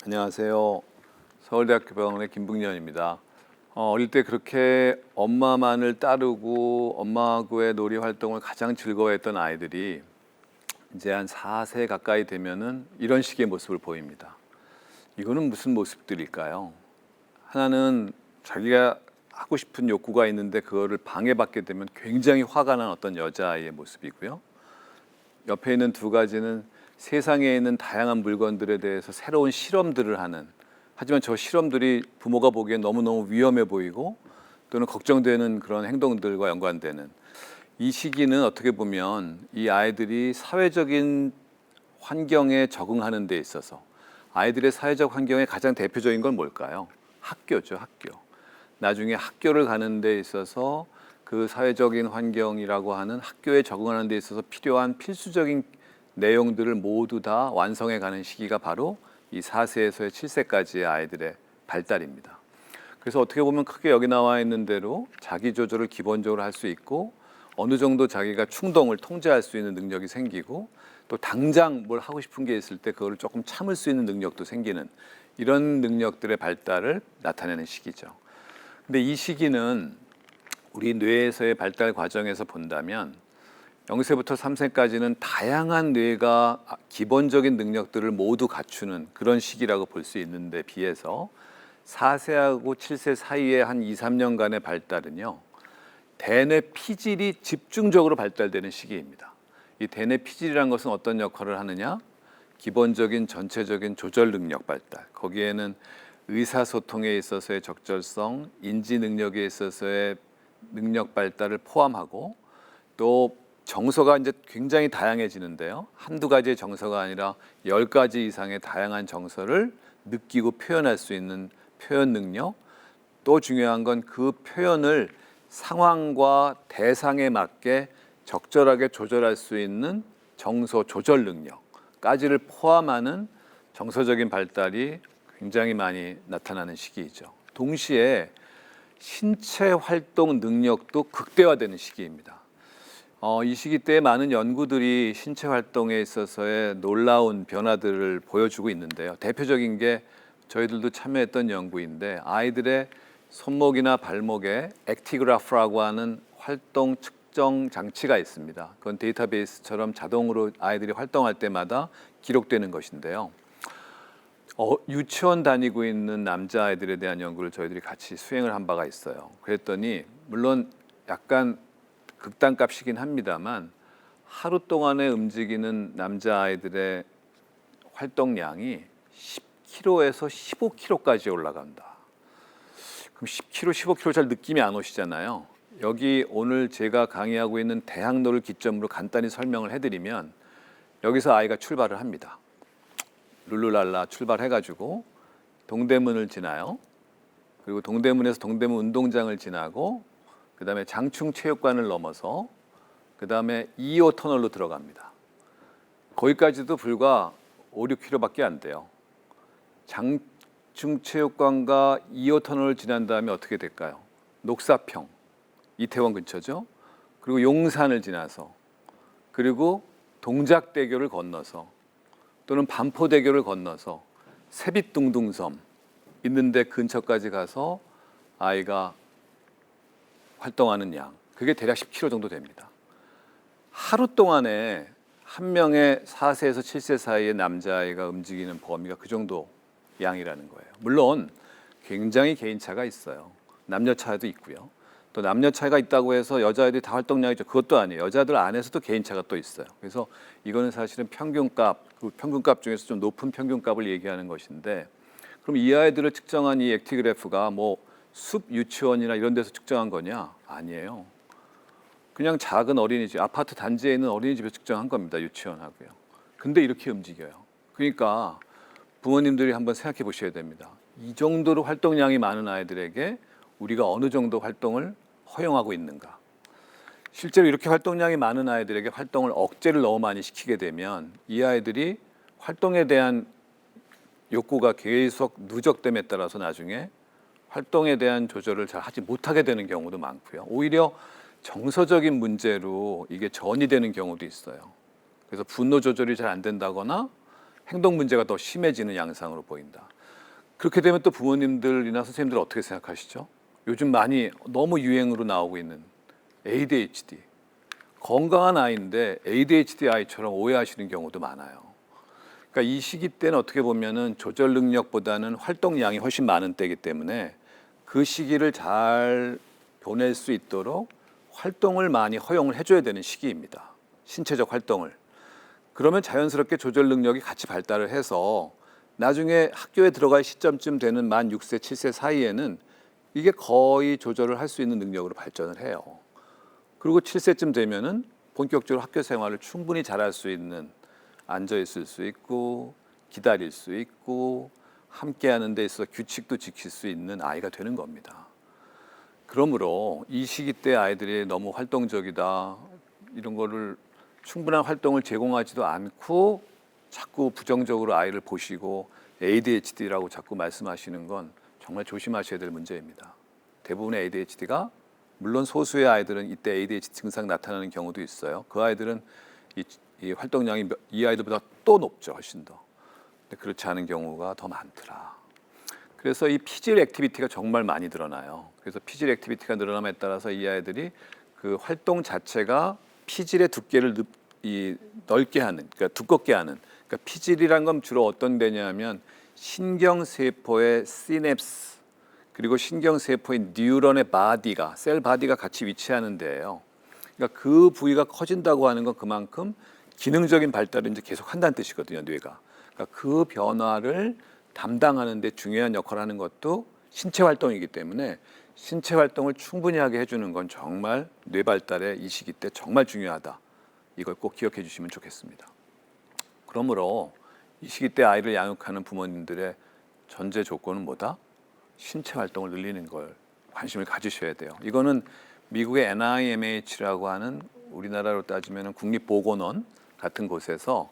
안녕하세요. 서울대학교 병원의 김북년입니다. 어릴 때 그렇게 엄마만을 따르고 엄마하고의 놀이 활동을 가장 즐거워했던 아이들이 이제 한 4세 가까이 되면은 이런 식의 모습을 보입니다. 이거는 무슨 모습들일까요? 하나는 자기가 하고 싶은 욕구가 있는데 그거를 방해받게 되면 굉장히 화가 난 어떤 여자아이의 모습이고요. 옆에 있는 두 가지는 세상에 있는 다양한 물건들에 대해서 새로운 실험들을 하는, 하지만 저 실험들이 부모가 보기엔 너무너무 위험해 보이고 또는 걱정되는 그런 행동들과 연관되는, 이 시기는 어떻게 보면 이 아이들이 사회적인 환경에 적응하는 데 있어서, 아이들의 사회적 환경의 가장 대표적인 건 뭘까요? 학교죠, 학교. 나중에 학교를 가는 데 있어서 그 사회적인 환경이라고 하는 학교에 적응하는 데 있어서 필요한 필수적인 내용들을 모두 다 완성해 가는 시기가 바로 이 4세에서 7세까지의 아이들의 발달입니다. 그래서 어떻게 보면 크게 여기 나와 있는 대로 자기 조절을 기본적으로 할 수 있고, 어느 정도 자기가 충동을 통제할 수 있는 능력이 생기고, 또 당장 뭘 하고 싶은 게 있을 때 그거를 조금 참을 수 있는 능력도 생기는, 이런 능력들의 발달을 나타내는 시기죠. 근데 이 시기는 우리 뇌에서의 발달 과정에서 본다면 0세부터 3세까지는 다양한 뇌가 기본적인 능력들을 모두 갖추는 그런 시기라고 볼 수 있는데, 비해서 4세하고 7세 사이의 한 2, 3년간의 발달은요, 대뇌 피질이 집중적으로 발달되는 시기입니다. 이 대뇌 피질이라는 것은 어떤 역할을 하느냐? 기본적인 전체적인 조절 능력 발달, 거기에는 의사소통에 있어서의 적절성, 인지 능력에 있어서의 능력 발달을 포함하고, 또 정서가 이제 굉장히 다양해지는데요. 한두 가지의 정서가 아니라 10가지 이상의 다양한 정서를 느끼고 표현할 수 있는 표현 능력, 또 중요한 건 그 표현을 상황과 대상에 맞게 적절하게 조절할 수 있는 정서 조절 능력까지를 포함하는 정서적인 발달이 굉장히 많이 나타나는 시기이죠. 동시에 신체 활동 능력도 극대화되는 시기입니다. 이 시기 때 많은 연구들이 신체 활동에 있어서의 놀라운 변화들을 보여주고 있는데요. 대표적인 게 저희들도 참여했던 연구인데, 아이들의 손목이나 발목에 액티그라프라고 하는 활동 측정 장치가 있습니다. 그건 데이터베이스처럼 자동으로 아이들이 활동할 때마다 기록되는 것인데요. 유치원 다니고 있는 남자아이들에 대한 연구를 저희들이 같이 수행을 한 바가 있어요. 그랬더니 물론 약간 극단값이긴 합니다만, 하루 동안에 움직이는 남자아이들의 활동량이 10kg에서 15kg까지 올라간다. 그럼 10kg, 15kg 잘 느낌이 안 오시잖아요. 여기 오늘 제가 강의하고 있는 대학로를 기점으로 간단히 설명을 해드리면, 여기서 아이가 출발을 합니다. 룰루랄라 출발해가지고 동대문을 지나요. 그리고 동대문에서 동대문 운동장을 지나고, 그 다음에 장충체육관을 넘어서 그 다음에 2호 터널로 들어갑니다. 거기까지도 불과 5, 6km밖에 안 돼요. 장충체육관과 2호 터널을 지난 다음에 어떻게 될까요? 녹사평, 이태원 근처죠. 그리고 용산을 지나서, 그리고 동작대교를 건너서, 또는 반포대교를 건너서 세빛둥둥섬 있는데 근처까지 가서 아이가 활동하는 양, 그게 대략 10km 정도 됩니다. 하루 동안에 한 명의 4세에서 7세 사이의 남자아이가 움직이는 범위가 그 정도 양이라는 거예요. 물론 굉장히 개인차가 있어요. 남녀 차이도 있고요. 또 남녀 차이가 있다고 해서 여자아이들이 다 활동량이 그것도 아니에요. 여자들 안에서도 개인차가 또 있어요. 그래서 이거는 사실은 평균값, 그 평균값 중에서 좀 높은 평균값을 얘기하는 것인데, 그럼 이 아이들을 측정한 이 액티그래프가 뭐 숲 유치원이나 이런 데서 측정한 거냐? 아니에요. 그냥 작은 어린이집, 아파트 단지에 있는 어린이집에서 측정한 겁니다. 유치원하고요. 근데 이렇게 움직여요. 그러니까 부모님들이 한번 생각해 보셔야 됩니다. 이 정도로 활동량이 많은 아이들에게 우리가 어느 정도 활동을 허용하고 있는가. 실제로 이렇게 활동량이 많은 아이들에게 활동을 억제를 너무 많이 시키게 되면 이 아이들이 활동에 대한 욕구가 계속 누적됨에 따라서 나중에 활동에 대한 조절을 잘 하지 못하게 되는 경우도 많고요. 오히려 정서적인 문제로 이게 전이되는 경우도 있어요. 그래서 분노 조절이 잘 안 된다거나 행동 문제가 더 심해지는 양상으로 보인다. 그렇게 되면 또 부모님들이나 선생님들 어떻게 생각하시죠? 요즘 많이 너무 유행으로 나오고 있는 ADHD. 건강한 아이인데 ADHD 아이처럼 오해하시는 경우도 많아요. 그러니까 이 시기 때는 어떻게 보면은 조절 능력보다는 활동량이 훨씬 많은 때이기 때문에 그 시기를 잘 보낼 수 있도록 활동을 많이 허용을 해줘야 되는 시기입니다. 신체적 활동을. 그러면 자연스럽게 조절 능력이 같이 발달을 해서 나중에 학교에 들어갈 시점쯤 되는 만 6세, 7세 사이에는 이게 거의 조절을 할 수 있는 능력으로 발전을 해요. 그리고 7세쯤 되면은 본격적으로 학교 생활을 충분히 잘할 수 있는, 앉아 있을 수 있고 기다릴 수 있고 함께 하는 데 있어서 규칙도 지킬 수 있는 아이가 되는 겁니다. 그러므로 이 시기 때 아이들이 너무 활동적이다, 이런 거를 충분한 활동을 제공하지도 않고 자꾸 부정적으로 아이를 보시고 ADHD라고 자꾸 말씀하시는 건 정말 조심하셔야 될 문제입니다. 대부분의 ADHD가, 물론 소수의 아이들은 이때 ADHD 증상 나타나는 경우도 있어요. 그 아이들은 이 활동량이 이 아이들보다 또 높죠, 훨씬 더. 근데 그렇지 않은 경우가 더 많더라. 그래서 이 피질 액티비티가 정말 많이 늘어나요. 그래서 피질 액티비티가 늘어남에 따라서 이 아이들이 그 활동 자체가 피질의 두께를 넓게 하는, 그러니까 두껍게 하는. 그러니까 피질이란 건 주로 어떤 데냐면 신경세포의 시냅스, 그리고 신경세포의 뉴런의 바디가, 셀 바디가 같이 위치하는 데예요. 그러니까 그 부위가 커진다고 하는 건 그만큼 기능적인 발달을 이제 계속 한다는 뜻이거든요, 뇌가. 그러니까 그 변화를 담당하는 데 중요한 역할을 하는 것도 신체 활동이기 때문에 신체 활동을 충분히 하게 해주는 건 정말 뇌 발달의 이 시기 때 정말 중요하다. 이걸 꼭 기억해 주시면 좋겠습니다. 그러므로 이 시기 때 아이를 양육하는 부모님들의 전제 조건은 뭐다? 신체 활동을 늘리는 걸 관심을 가지셔야 돼요. 이거는 미국의 NIMH라고 하는, 우리나라로 따지면 국립보건원 같은 곳에서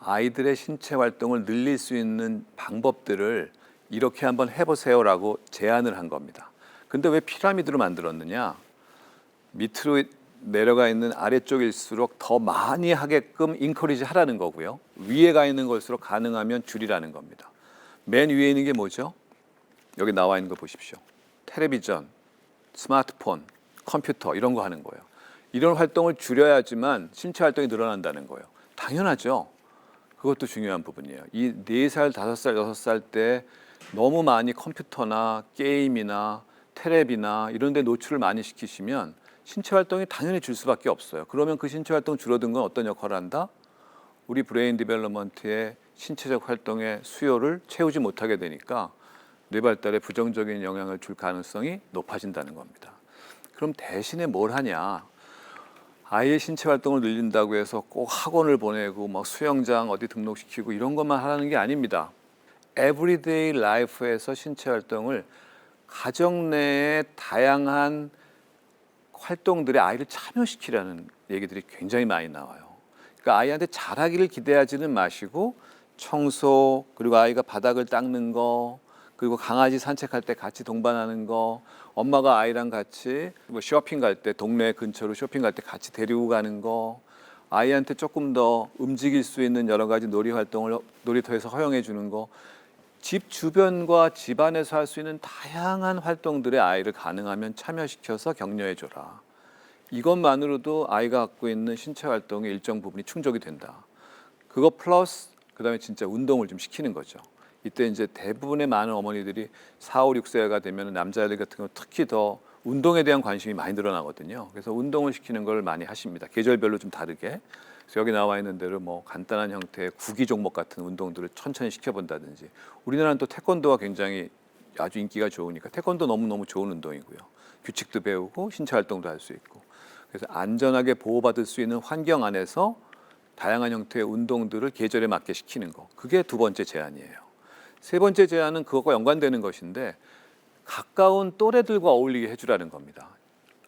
아이들의 신체 활동을 늘릴 수 있는 방법들을 이렇게 한번 해보세요라고 제안을 한 겁니다. 근데 왜 피라미드로 만들었느냐? 밑으로 내려가 있는 아래쪽일수록 더 많이 하게끔 인커리지 하라는 거고요. 위에 가 있는 걸수록 가능하면 줄이라는 겁니다. 맨 위에 있는 게 뭐죠? 여기 나와 있는 거 보십시오. 텔레비전, 스마트폰, 컴퓨터 이런 거 하는 거예요. 이런 활동을 줄여야지만 신체 활동이 늘어난다는 거예요. 당연하죠. 그것도 중요한 부분이에요. 이 4살, 5살, 6살 때 너무 많이 컴퓨터나 게임이나 텔레비나 이런 데 노출을 많이 시키시면 신체 활동이 당연히 줄 수밖에 없어요. 그러면 그 신체 활동 줄어든 건 어떤 역할을 한다? 우리 브레인 디벨롭먼트의 신체적 활동의 수요를 채우지 못하게 되니까 뇌 발달에 부정적인 영향을 줄 가능성이 높아진다는 겁니다. 그럼 대신에 뭘 하냐? 아이의 신체 활동을 늘린다고 해서 꼭 학원을 보내고 막 수영장 어디 등록시키고 이런 것만 하라는 게 아닙니다. 에브리데이 라이프에서 신체 활동을, 가정 내의 다양한 활동들에 아이를 참여시키라는 얘기들이 굉장히 많이 나와요. 그러니까 아이한테 잘하기를 기대하지는 마시고 청소, 그리고 아이가 바닥을 닦는 거, 그리고 강아지 산책할 때 같이 동반하는 거, 엄마가 아이랑 같이 뭐 쇼핑 갈 때, 동네 근처로 쇼핑 갈 때 같이 데리고 가는 거, 아이한테 조금 더 움직일 수 있는 여러 가지 놀이 활동을 놀이터에서 허용해 주는 거, 집 주변과 집 안에서 할 수 있는 다양한 활동들에 아이를 가능하면 참여시켜서 격려해 줘라. 이것만으로도 아이가 갖고 있는 신체 활동의 일정 부분이 충족이 된다. 그거 플러스 그다음에 진짜 운동을 좀 시키는 거죠. 이때 이제 대부분의 많은 어머니들이 4, 5, 6세가 되면 남자애들 같은 경우 특히 더 운동에 대한 관심이 많이 늘어나거든요. 그래서 운동을 시키는 걸 많이 하십니다. 계절별로 좀 다르게. 그래서 여기 나와 있는 대로 뭐 간단한 형태의 구기 종목 같은 운동들을 천천히 시켜본다든지. 우리나라는 또 태권도가 굉장히 아주 인기가 좋으니까 태권도 너무너무 좋은 운동이고요. 규칙도 배우고 신체 활동도 할 수 있고. 그래서 안전하게 보호받을 수 있는 환경 안에서 다양한 형태의 운동들을 계절에 맞게 시키는 거. 그게 두 번째 제안이에요. 세 번째 제안은 그것과 연관되는 것인데 가까운 또래들과 어울리게 해주라는 겁니다.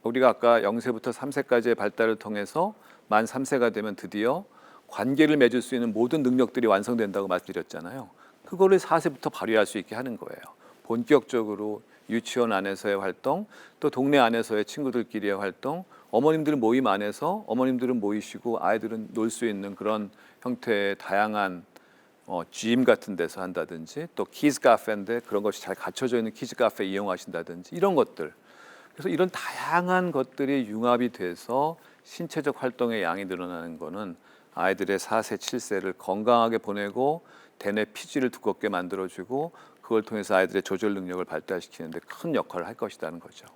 우리가 아까 0세부터 3세까지의 발달을 통해서 만 3세가 되면 드디어 관계를 맺을 수 있는 모든 능력들이 완성된다고 말씀드렸잖아요. 그거를 4세부터 발휘할 수 있게 하는 거예요. 본격적으로 유치원 안에서의 활동, 또 동네 안에서의 친구들끼리의 활동, 어머님들 모임 안에서 어머님들은 모이시고 아이들은 놀 수 있는 그런 형태의 다양한 짐 같은 데서 한다든지 또 키즈 카페인데 그런 것이 잘 갖춰져 있는 키즈 카페 이용하신다든지 이런 것들. 그래서 이런 다양한 것들이 융합이 돼서 신체적 활동의 양이 늘어나는 거는 아이들의 4세, 7세를 건강하게 보내고 대뇌 피지를 두껍게 만들어주고 그걸 통해서 아이들의 조절 능력을 발달시키는 데 큰 역할을 할 것이라는 거죠.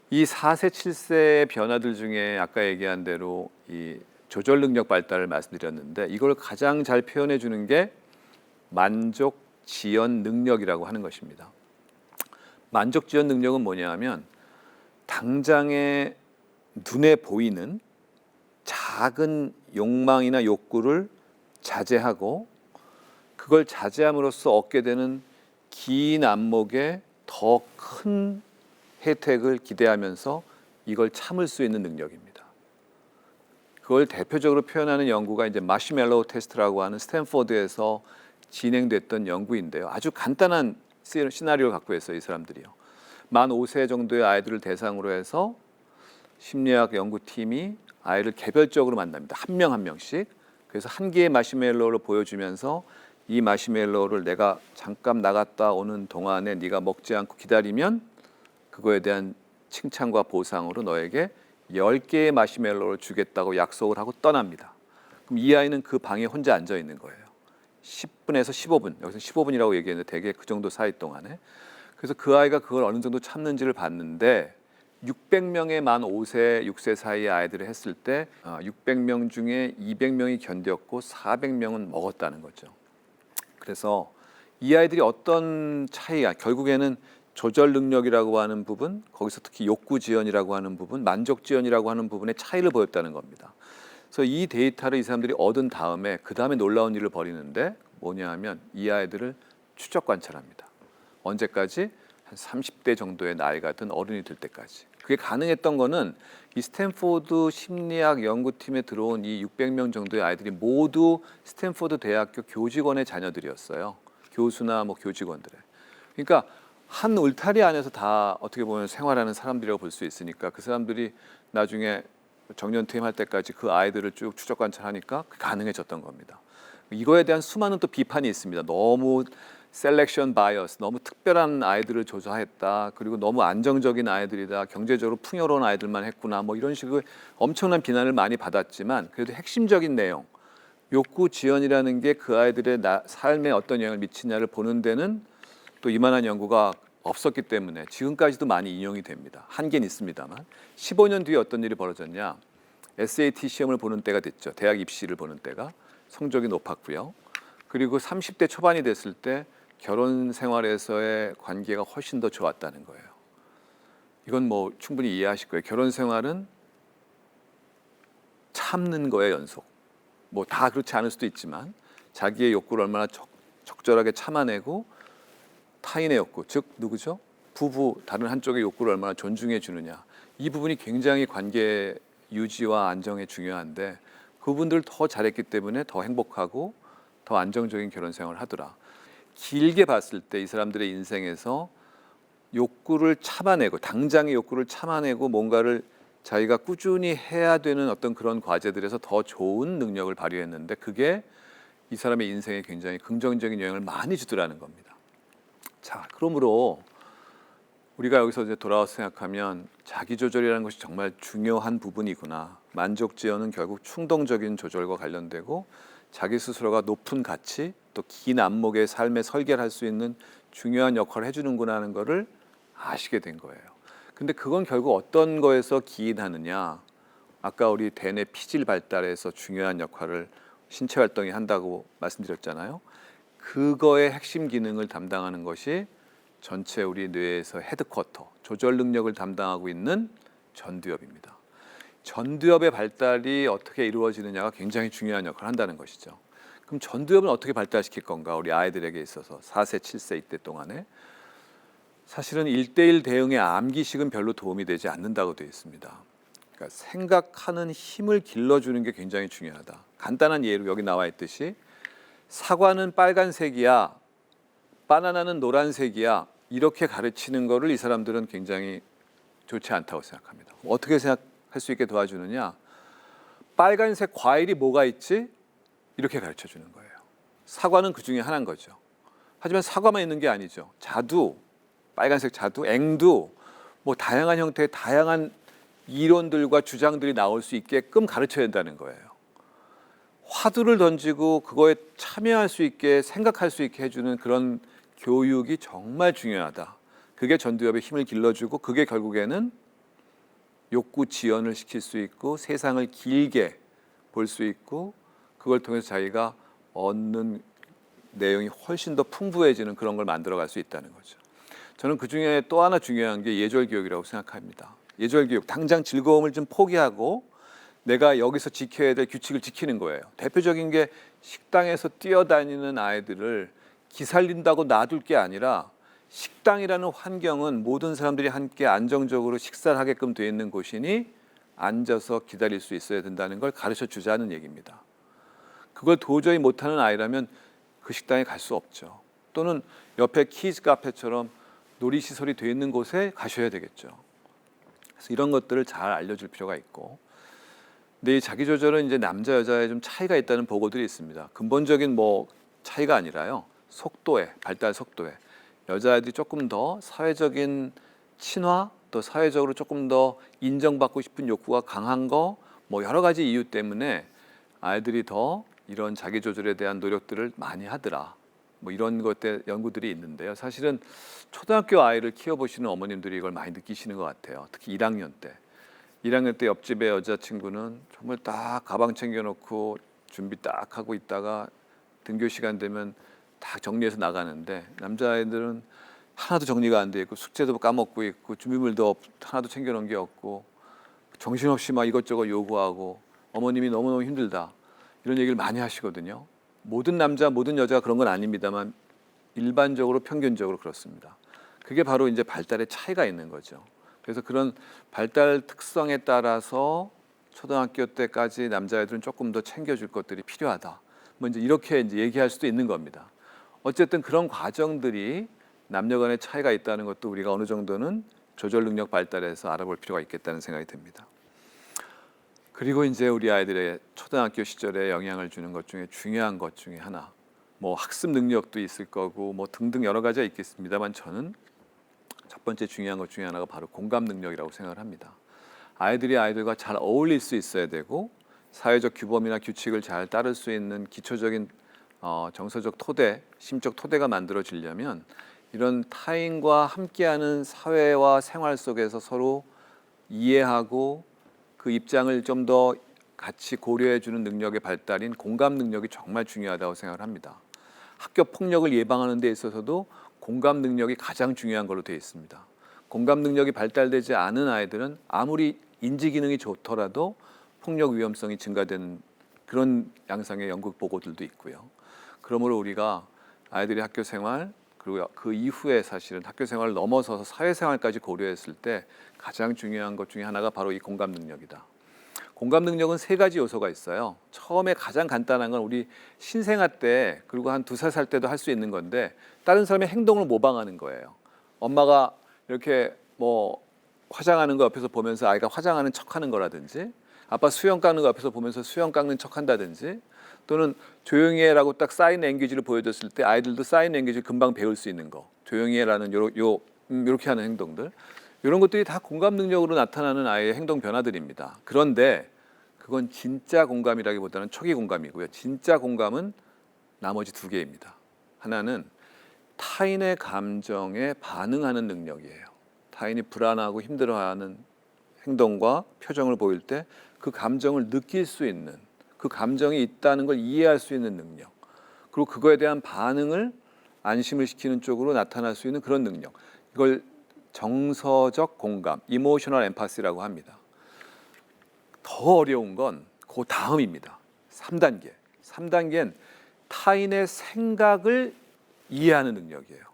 이 4세, 7세의 변화들 중에 아까 얘기한 대로 이 조절 능력 발달을 말씀드렸는데 이걸 가장 잘 표현해 주는 게 만족 지연 능력이라고 하는 것입니다. 만족 지연 능력은 뭐냐 하면 당장에 눈에 보이는 작은 욕망이나 욕구를 자제하고 그걸 자제함으로써 얻게 되는 긴 안목의 더 큰 혜택을 기대하면서 이걸 참을 수 있는 능력입니다. 그걸 대표적으로 표현하는 연구가 이제 마시멜로우 테스트라고 하는 스탠포드에서 진행됐던 연구인데요. 아주 간단한 시나리오를 갖고 있어요, 이 사람들이요. 만 5세 정도의 아이들을 대상으로 해서 심리학 연구팀이 아이를 개별적으로 만납니다. 한 명 한 명씩. 그래서 한 개의 마시멜로우를 보여주면서 이 마시멜로우를 내가 잠깐 나갔다 오는 동안에 네가 먹지 않고 기다리면 그거에 대한 칭찬과 보상으로 너에게 10개의 마시멜로우를 주겠다고 약속을 하고 떠납니다. 그럼 이 아이는 그 방에 혼자 앉아 있는 거예요. 10분에서 15분. 여기서 15분이라고 얘기했는데 되게 그 정도 사이 동안에. 그래서 그 아이가 그걸 어느 정도 참는지를 봤는데 600명의 만 5세, 6세 사이의 아이들을 했을 때 600명 중에 200명이 견뎠고 400명은 먹었다는 거죠. 그래서 이 아이들이 어떤 차이가 결국에는 조절 능력이라고 하는 부분, 거기서 특히 욕구 지연이라고 하는 부분, 만족 지연이라고 하는 부분의 차이를 보였다는 겁니다. 그래서 이 데이터를 이 사람들이 얻은 다음에 그 다음에 놀라운 일을 벌이는데 뭐냐 하면 이 아이들을 추적 관찰합니다. 언제까지? 한 30대 정도의 나이가 든 어른이 될 때까지. 그게 가능했던 거는 이 스탠포드 심리학 연구팀에 들어온 이 600명 정도의 아이들이 모두 스탠포드 대학교 교직원의 자녀들이었어요. 교수나 뭐 교직원들의. 그러니까 한 울타리 안에서 다 어떻게 보면 생활하는 사람들이라고 볼 수 있으니까 그 사람들이 나중에 정년 퇴임할 때까지 그 아이들을 쭉 추적 관찰하니까 가능해졌던 겁니다. 이거에 대한 수많은 또 비판이 있습니다. 너무 셀렉션 바이어스, 너무 특별한 아이들을 조사했다. 그리고 너무 안정적인 아이들이다. 경제적으로 풍요로운 아이들만 했구나. 뭐 이런 식의 엄청난 비난을 많이 받았지만 그래도 핵심적인 내용, 욕구 지연이라는 게 그 아이들의 삶에 어떤 영향을 미치냐를 보는 데는 또 이만한 연구가 없었기 때문에 지금까지도 많이 인용이 됩니다. 한계는 있습니다만 15년 뒤에 어떤 일이 벌어졌냐. SAT 시험을 보는 때가 됐죠. 대학 입시를 보는 때가. 성적이 높았고요. 그리고 30대 초반이 됐을 때 결혼 생활에서의 관계가 훨씬 더 좋았다는 거예요. 이건 뭐 충분히 이해하실 거예요. 결혼 생활은 참는 거의 연속. 뭐 다 그렇지 않을 수도 있지만 자기의 욕구를 얼마나 적절하게 참아내고 타인의 욕구, 즉 누구죠? 부부 다른 한쪽의 욕구를 얼마나 존중해 주느냐. 이 부분이 굉장히 관계 유지와 안정에 중요한데 그분들 더 잘했기 때문에 더 행복하고 더 안정적인 결혼 생활을 하더라. 길게 봤을 때 이 사람들의 인생에서 욕구를 참아내고 당장의 욕구를 참아내고 뭔가를 자기가 꾸준히 해야 되는 어떤 그런 과제들에서 더 좋은 능력을 발휘했는데 그게 이 사람의 인생에 굉장히 긍정적인 영향을 많이 주더라는 겁니다. 자, 그러므로 우리가 여기서 이제 돌아와서 생각하면 자기 조절이라는 것이 정말 중요한 부분이구나. 만족 지연은 결국 충동적인 조절과 관련되고 자기 스스로가 높은 가치 또 긴 안목의 삶의 설계를 할 수 있는 중요한 역할을 해주는구나 하는 것을 아시게 된 거예요. 근데 그건 결국 어떤 거에서 기인하느냐. 아까 우리 대뇌 피질 발달에서 중요한 역할을 신체 활동이 한다고 말씀드렸잖아요. 그거의 핵심 기능을 담당하는 것이 전체 우리 뇌에서 헤드쿼터, 조절 능력을 담당하고 있는 전두엽입니다. 전두엽의 발달이 어떻게 이루어지느냐가 굉장히 중요한 역할을 한다는 것이죠. 그럼 전두엽은 어떻게 발달시킬 건가? 우리 아이들에게 있어서 4세, 7세 이때 동안에 사실은 1대1 대응의 암기식은 별로 도움이 되지 않는다고 되어 있습니다. 그러니까 생각하는 힘을 길러주는 게 굉장히 중요하다. 간단한 예로 여기 나와 있듯이 사과는 빨간색이야, 바나나는 노란색이야 이렇게 가르치는 거를 이 사람들은 굉장히 좋지 않다고 생각합니다. 어떻게 생각할 수 있게 도와주느냐? 빨간색 과일이 뭐가 있지? 이렇게 가르쳐 주는 거예요. 사과는 그 중에 하나인 거죠. 하지만 사과만 있는 게 아니죠. 자두, 빨간색 자두, 앵두, 뭐 다양한 형태의 다양한 이론들과 주장들이 나올 수 있게끔 가르쳐야 된다는 거예요. 화두를 던지고 그거에 참여할 수 있게 생각할 수 있게 해주는 그런 교육이 정말 중요하다. 그게 전두엽의 힘을 길러주고 그게 결국에는 욕구 지연을 시킬 수 있고 세상을 길게 볼 수 있고 그걸 통해서 자기가 얻는 내용이 훨씬 더 풍부해지는 그런 걸 만들어갈 수 있다는 거죠. 저는 그중에 또 하나 중요한 게 예절 교육이라고 생각합니다. 예절 교육, 당장 즐거움을 좀 포기하고 내가 여기서 지켜야 될 규칙을 지키는 거예요. 대표적인 게 식당에서 뛰어다니는 아이들을 기살린다고 놔둘 게 아니라 식당이라는 환경은 모든 사람들이 함께 안정적으로 식사를 하게끔 되어 있는 곳이니 앉아서 기다릴 수 있어야 된다는 걸 가르쳐 주자는 얘기입니다. 그걸 도저히 못하는 아이라면 그 식당에 갈 수 없죠. 또는 옆에 키즈 카페처럼 놀이시설이 되어 있는 곳에 가셔야 되겠죠. 그래서 이런 것들을 잘 알려줄 필요가 있고, 근데 이 자기 조절은 이제 남자 여자에 좀 차이가 있다는 보고들이 있습니다. 근본적인 뭐 차이가 아니라요, 속도에, 발달 속도에 여자애들이 조금 더 사회적인 친화, 또 사회적으로 조금 더 인정받고 싶은 욕구가 강한 거, 뭐 여러 가지 이유 때문에 아이들이 더 이런 자기 조절에 대한 노력들을 많이 하더라. 뭐 이런 것들 연구들이 있는데요. 사실은 초등학교 아이를 키워보시는 어머님들이 이걸 많이 느끼시는 것 같아요. 특히 1학년 때. 1학년 때 옆집의 여자친구는 정말 딱 가방 챙겨놓고 준비 딱 하고 있다가 등교 시간 되면 딱 정리해서 나가는데, 남자아이들은 하나도 정리가 안 돼 있고 숙제도 까먹고 있고 준비물도 하나도 챙겨놓은 게 없고 정신없이 막 이것저것 요구하고 어머님이 너무너무 힘들다, 이런 얘기를 많이 하시거든요. 모든 남자 모든 여자가 그런 건 아닙니다만 일반적으로 평균적으로 그렇습니다. 그게 바로 이제 발달의 차이가 있는 거죠. 그래서 그런 발달 특성에 따라서 초등학교 때까지 남자애들은 조금 더 챙겨줄 것들이 필요하다, 뭐 이제 이렇게 이제 얘기할 수도 있는 겁니다. 어쨌든 그런 과정들이 남녀 간의 차이가 있다는 것도 우리가 어느 정도는 조절 능력 발달해서 알아볼 필요가 있겠다는 생각이 듭니다. 그리고 이제 우리 아이들의 초등학교 시절에 영향을 주는 것 중에 중요한 것 중에 하나, 뭐 학습 능력도 있을 거고 뭐 등등 여러 가지가 있겠습니다만, 저는 첫 번째 중요한 것 중에 하나가 바로 공감 능력이라고 생각을 합니다. 아이들이 아이들과 잘 어울릴 수 있어야 되고 사회적 규범이나 규칙을 잘 따를 수 있는 기초적인 정서적 토대, 심적 토대가 만들어지려면 이런 타인과 함께하는 사회와 생활 속에서 서로 이해하고 그 입장을 좀 더 같이 고려해주는 능력의 발달인 공감 능력이 정말 중요하다고 생각을 합니다. 학교 폭력을 예방하는 데 있어서도 공감 능력이 가장 중요한 걸로 되어 있습니다. 공감 능력이 발달되지 않은 아이들은 아무리 인지 기능이 좋더라도 폭력 위험성이 증가되는 그런 양상의 연구 보고들도 있고요. 그러므로 우리가 아이들의 학교 생활, 그리고 그 이후에 사실은 학교 생활을 넘어서서 사회생활까지 고려했을 때 가장 중요한 것 중에 하나가 바로 이 공감 능력이다. 공감 능력은 세 가지 요소가 있어요. 처음에 가장 간단한 건 우리 신생아 때, 그리고 한 2살 살 때도 할 수 있는 건데, 다른 사람의 행동을 모방하는 거예요. 엄마가 이렇게 뭐 화장하는 거 옆에서 보면서 아이가 화장하는 척하는 거라든지, 아빠 수영 깎는 거 옆에서 보면서 수영 깎는 척한다든지, 또는 조용히 해라고 딱 사인 랭귀지를 보여줬을 때 아이들도 사인 랭귀지를 금방 배울 수 있는 거, 조용히 해라는 요렇게 하는 행동들, 이런 것들이 다 공감 능력으로 나타나는 아이의 행동 변화들입니다. 그런데 그건 진짜 공감이라기보다는 초기 공감이고요. 진짜 공감은 나머지 두 개입니다. 하나는 타인의 감정에 반응하는 능력이에요. 타인이 불안하고 힘들어하는 행동과 표정을 보일 때 그 감정을 느낄 수 있는, 그 감정이 있다는 걸 이해할 수 있는 능력, 그리고 그거에 대한 반응을 안심을 시키는 쪽으로 나타날 수 있는 그런 능력, 이걸 정서적 공감, 이모셔널 엠파시라고 합니다. 더 어려운 건 그 다음입니다. 3단계. 3단계는 타인의 생각을 이해하는 능력이에요.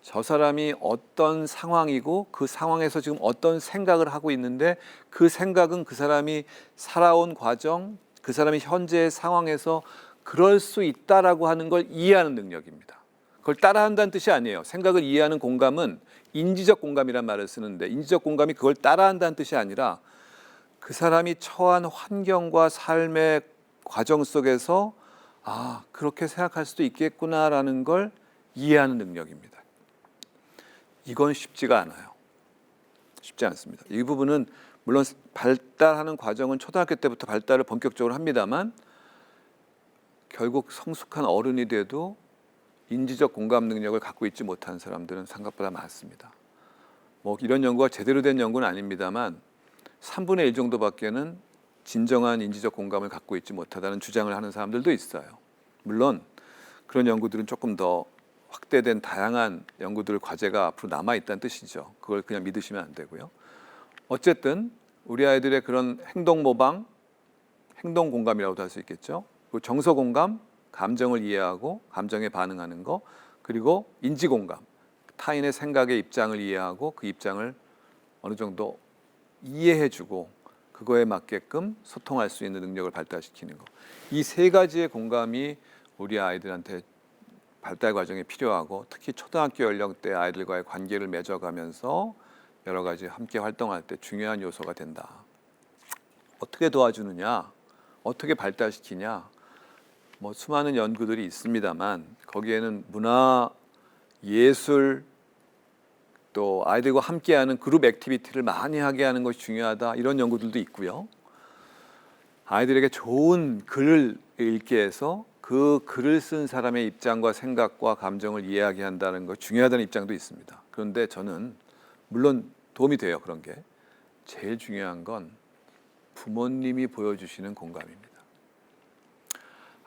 저 사람이 어떤 상황이고 그 상황에서 지금 어떤 생각을 하고 있는데, 그 생각은 그 사람이 살아온 과정, 그 사람이 현재의 상황에서 그럴 수 있다라고 하는 걸 이해하는 능력입니다. 그걸 따라한다는 뜻이 아니에요. 생각을 이해하는 공감은 인지적 공감이란 말을 쓰는데, 인지적 공감이 그걸 따라한다는 뜻이 아니라 그 사람이 처한 환경과 삶의 과정 속에서 아, 그렇게 생각할 수도 있겠구나라는 걸 이해하는 능력입니다. 이건 쉽지가 않아요. 쉽지 않습니다. 이 부분은 물론 발달하는 과정은 초등학교 때부터 발달을 본격적으로 합니다만 결국 성숙한 어른이 돼도 인지적 공감 능력을 갖고 있지 못한 사람들은 생각보다 많습니다. 뭐 이런 연구가 제대로 된 연구는 아닙니다만 3분의 1 정도밖에는 진정한 인지적 공감을 갖고 있지 못하다는 주장을 하는 사람들도 있어요. 물론 그런 연구들은 조금 더 확대된 다양한 연구들 과제가 앞으로 남아 있다는 뜻이죠. 그걸 그냥 믿으시면 안 되고요. 어쨌든 우리 아이들의 그런 행동 모방, 행동 공감이라고도 할 수 있겠죠. 그리고 정서 공감, 감정을 이해하고 감정에 반응하는 거, 그리고 인지 공감, 타인의 생각의 입장을 이해하고 그 입장을 어느 정도 이해해주고 그거에 맞게끔 소통할 수 있는 능력을 발달시키는 거. 이 세 가지의 공감이 우리 아이들한테 발달 과정에 필요하고 특히 초등학교 연령대 아이들과의 관계를 맺어가면서 여러 가지 함께 활동할 때 중요한 요소가 된다. 어떻게 도와주느냐, 어떻게 발달시키냐, 뭐 수많은 연구들이 있습니다만 거기에는 문화, 예술, 또 아이들과 함께하는 그룹 액티비티를 많이 하게 하는 것이 중요하다 이런 연구들도 있고요. 아이들에게 좋은 글을 읽게 해서 그 글을 쓴 사람의 입장과 생각과 감정을 이해하게 한다는 것 중요하다는 입장도 있습니다. 그런데 저는 물론 도움이 돼요. 그런 게 제일 중요한 건 부모님이 보여주시는 공감입니다.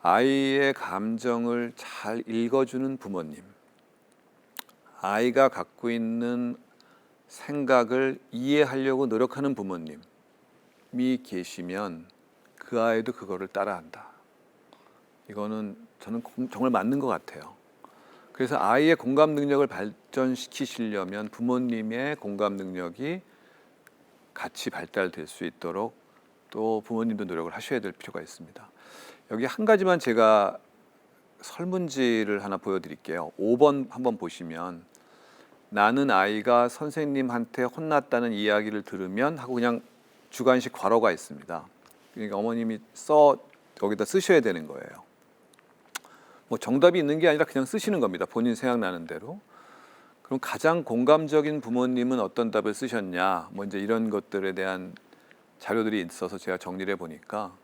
아이의 감정을 잘 읽어주는 부모님, 아이가 갖고 있는 생각을 이해하려고 노력하는 부모님이 계시면 그 아이도 그거를 따라한다. 이거는 저는 정말 맞는 것 같아요. 그래서 아이의 공감 능력을 발전시키시려면 부모님의 공감 능력이 같이 발달될 수 있도록 또 부모님도 노력을 하셔야 될 필요가 있습니다. 여기 한 가지만 제가 설문지를 하나 보여드릴게요. 5번 한번 보시면 나는 아이가 선생님한테 혼났다는 이야기를 들으면 하고 그냥 주관식 괄호가 있습니다. 그러니까 어머님이 여기다 쓰셔야 되는 거예요. 뭐 정답이 있는 게 아니라 그냥 쓰시는 겁니다. 본인 생각나는 대로. 그럼 가장 공감적인 부모님은 어떤 답을 쓰셨냐? 뭐 이제 이런 것들에 대한 자료들이 있어서 제가 정리를 해보니까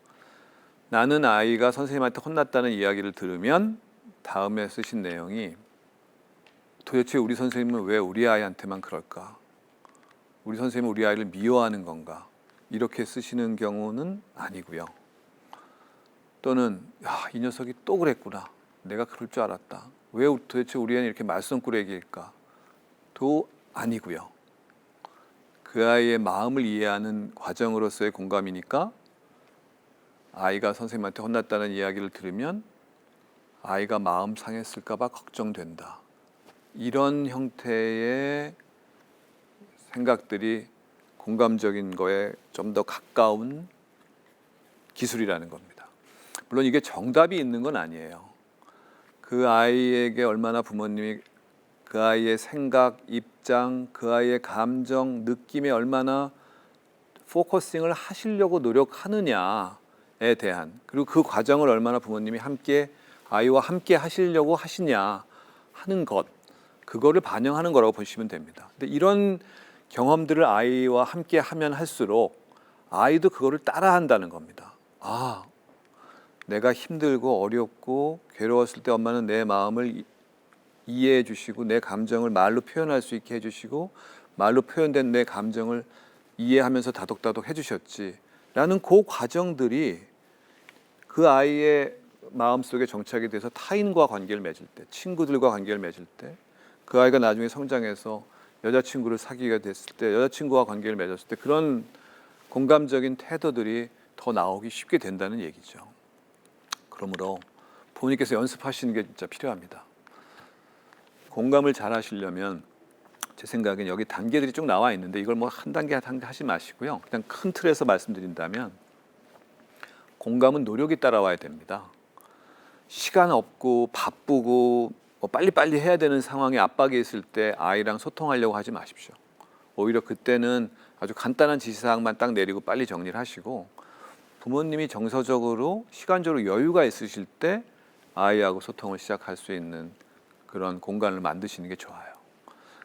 나는 아이가 선생님한테 혼났다는 이야기를 들으면 다음에 쓰신 내용이 도대체 우리 선생님은 왜 우리 아이한테만 그럴까? 우리 선생님은 우리 아이를 미워하는 건가? 이렇게 쓰시는 경우는 아니고요. 또는 이 녀석이 또 그랬구나. 내가 그럴 줄 알았다. 왜 도대체 우리 애는 이렇게 말썽꾸러기일까? 도 아니고요. 그 아이의 마음을 이해하는 과정으로서의 공감이니까 아이가 선생님한테 혼났다는 이야기를 들으면 아이가 마음 상했을까 봐 걱정된다. 이런 형태의 생각들이 공감적인 거에 좀 더 가까운 기술이라는 겁니다. 물론 이게 정답이 있는 건 아니에요. 그 아이에게 얼마나 부모님이 그 아이의 생각, 입장, 그 아이의 감정, 느낌에 얼마나 포커싱을 하시려고 노력하느냐에 대한, 그리고 그 과정을 얼마나 부모님이 함께 아이와 함께 하시려고 하시냐 하는 것, 그거를 반영하는 거라고 보시면 됩니다. 근데 이런 경험들을 아이와 함께 하면 할수록 아이도 그거를 따라한다는 겁니다. 내가 힘들고 어렵고 괴로웠을 때 엄마는 내 마음을 이해해 주시고 내 감정을 말로 표현할 수 있게 해주시고 말로 표현된 내 감정을 이해하면서 다독다독 해주셨지 라는 그 과정들이 그 아이의 마음속에 정착이 돼서 타인과 관계를 맺을 때, 친구들과 관계를 맺을 때, 그 아이가 나중에 성장해서 여자친구를 사귀게 됐을 때, 여자친구와 관계를 맺었을 때 그런 공감적인 태도들이 더 나오기 쉽게 된다는 얘기죠. 그러므로 부모님께서 연습하시는 게 진짜 필요합니다. 공감을 잘 하시려면 제 생각엔 여기 단계들이 쭉 나와 있는데 이걸 뭐 한 단계 한 단계 하지 마시고요. 그냥 큰 틀에서 말씀드린다면 공감은 노력이 따라와야 됩니다. 시간 없고 바쁘고 빨리빨리 해야 되는 상황에 압박이 있을 때 아이랑 소통하려고 하지 마십시오. 오히려 그때는 아주 간단한 지시사항만 딱 내리고 빨리 정리를 하시고 부모님이 정서적으로 시간적으로 여유가 있으실 때 아이하고 소통을 시작할 수 있는 그런 공간을 만드시는 게 좋아요.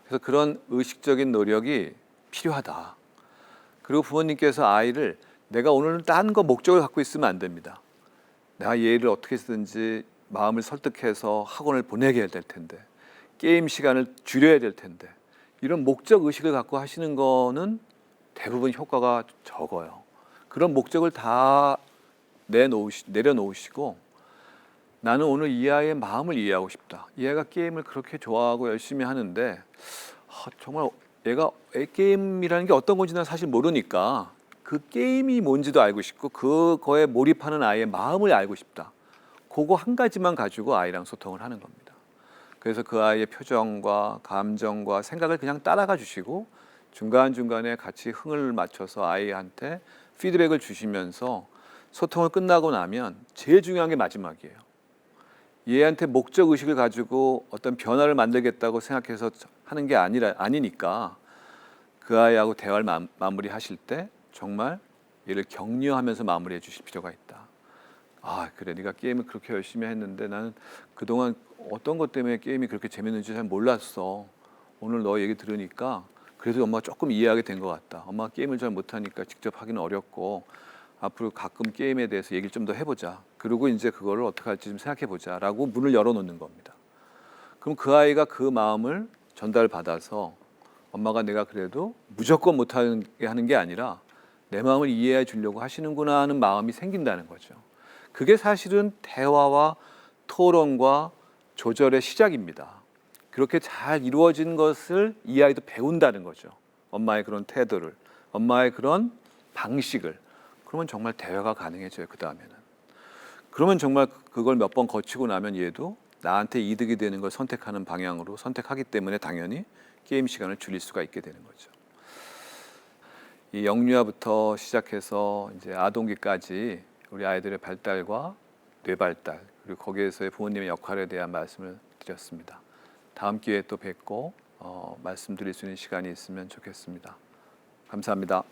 그래서 그런 의식적인 노력이 필요하다. 그리고 부모님께서 아이를 내가 오늘은 딴 거 목적을 갖고 있으면 안 됩니다. 내가 얘를 어떻게 쓰든지 마음을 설득해서 학원을 보내게 해야 될 텐데, 게임 시간을 줄여야 될 텐데, 이런 목적 의식을 갖고 하시는 거는 대부분 효과가 적어요. 그런 목적을 다 내려놓으시고, 나는 오늘 이 아이의 마음을 이해하고 싶다. 이 아이가 게임을 그렇게 좋아하고 열심히 하는데 정말 얘가 게임이라는 게 어떤 건지 는 사실 모르니까 그 게임이 뭔지도 알고 싶고 그거에 몰입하는 아이의 마음을 알고 싶다. 그거 한 가지만 가지고 아이랑 소통을 하는 겁니다. 그래서 그 아이의 표정과 감정과 생각을 그냥 따라가 주시고 중간중간에 같이 흥을 맞춰서 아이한테 피드백을 주시면서 소통을 끝나고 나면 제일 중요한 게 마지막이에요. 얘한테 목적 의식을 가지고 어떤 변화를 만들겠다고 생각해서 하는 게 아니니까 그 아이하고 대화를 마무리하실 때 정말 얘를 격려하면서 마무리해 주실 필요가 있다. 아, 그래, 네가 게임을 그렇게 열심히 했는데 나는 그동안 어떤 것 때문에 게임이 그렇게 재밌는지 잘 몰랐어. 오늘 너 얘기 들으니까 그래도 엄마가 조금 이해하게 된 것 같다. 엄마가 게임을 잘 못하니까 직접 하기는 어렵고 앞으로 가끔 게임에 대해서 얘기를 좀 더 해보자. 그리고 이제 그거를 어떻게 할지 좀 생각해보자 라고 문을 열어놓는 겁니다. 그럼 그 아이가 그 마음을 전달받아서 엄마가 내가 그래도 무조건 못하게 하는 게 아니라 내 마음을 이해해 주려고 하시는구나 하는 마음이 생긴다는 거죠. 그게 사실은 대화와 토론과 조절의 시작입니다. 그렇게 잘 이루어진 것을 이 아이도 배운다는 거죠. 엄마의 그런 태도를, 엄마의 그런 방식을. 그러면 정말 대화가 가능해져요. 그 다음에는. 그러면 정말 그걸 몇 번 거치고 나면 얘도 나한테 이득이 되는 걸 선택하는 방향으로 선택하기 때문에 당연히 게임 시간을 줄일 수가 있게 되는 거죠. 이 영유아부터 시작해서 이제 아동기까지 우리 아이들의 발달과 뇌발달 그리고 거기에서의 부모님의 역할에 대한 말씀을 드렸습니다. 다음 기회에 또 뵙고 말씀드릴 수 있는 시간이 있으면 좋겠습니다. 감사합니다.